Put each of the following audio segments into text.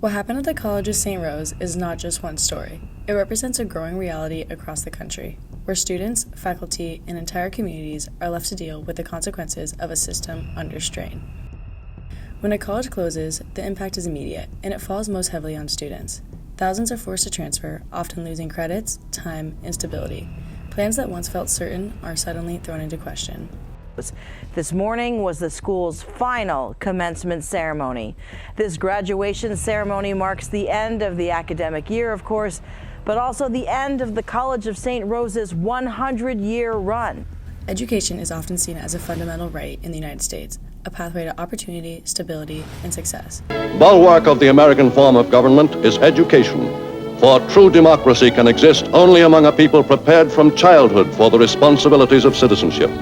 What happened at the College of St. Rose is not just one story. It represents a growing reality across the country, where students, faculty, and entire communities are left to deal with the consequences of a system under strain. When a college closes, the impact is immediate, and it falls most heavily on students. Thousands are forced to transfer, often losing credits, time, and stability. Plans that once felt certain are suddenly thrown into question. This morning was the school's final commencement ceremony. This graduation ceremony marks the end of the academic year, of course, but also the end of the College of St. Rose's 100-year run. Education is often seen as a fundamental right in the United States, a pathway to opportunity, stability, and success. Bulwark of the American form of government is education. For true democracy can exist only among a people prepared from childhood for the responsibilities of citizenship.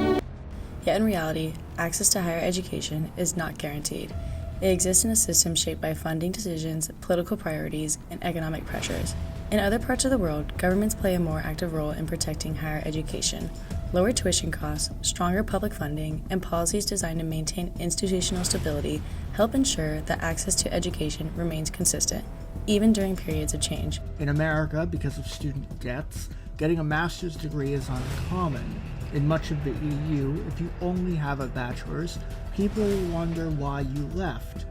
Yet in reality, access to higher education is not guaranteed. It exists in a system shaped by funding decisions, political priorities, and economic pressures. In other parts of the world, governments play a more active role in protecting higher education. Lower tuition costs, stronger public funding, and policies designed to maintain institutional stability help ensure that access to education remains consistent, even during periods of change. In America, because of student debts, getting a master's degree is uncommon. In much of the EU, if you only have a bachelor's, people will wonder why you left.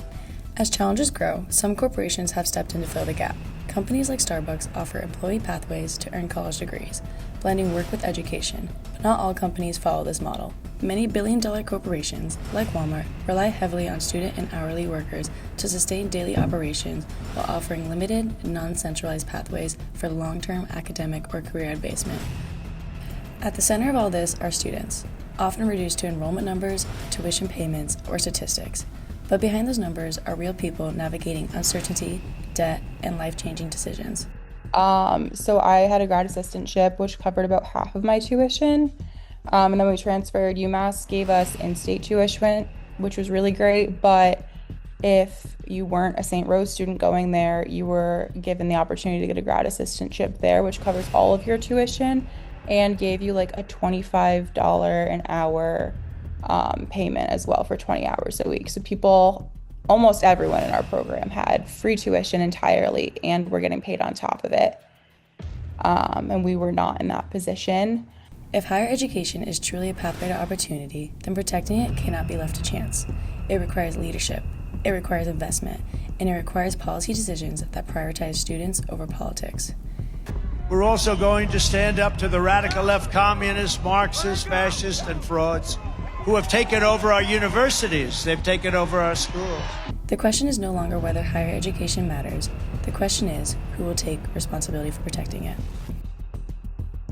As challenges grow, some corporations have stepped in to fill the gap. Companies like Starbucks offer employee pathways to earn college degrees, blending work with education. But not all companies follow this model. Many billion-dollar corporations, like Walmart, rely heavily on student and hourly workers to sustain daily operations while offering limited, non-centralized pathways for long-term academic or career advancement. At the center of all this are students, often reduced to enrollment numbers, tuition payments, or statistics. But behind those numbers are real people navigating uncertainty, debt, and life-changing decisions. So I had a grad assistantship, which covered about half of my tuition. And then we transferred. UMass gave us in-state tuition, which was really great. But if you weren't a St. Rose student going there, you were given the opportunity to get a grad assistantship there, which covers all of your tuition and gave you like a $25 an hour payment as well for 20 hours a week. So people, almost everyone in our program had free tuition entirely and were getting paid on top of it. And we were not in that position. If higher education is truly a pathway to opportunity, then protecting it cannot be left to chance. It requires leadership, it requires investment, and it requires policy decisions that prioritize students over politics. We're also going to stand up to the radical left communists, Marxists, fascists, and frauds who have taken over our universities. They've taken over our schools. The question is no longer whether higher education matters. The question is who will take responsibility for protecting it.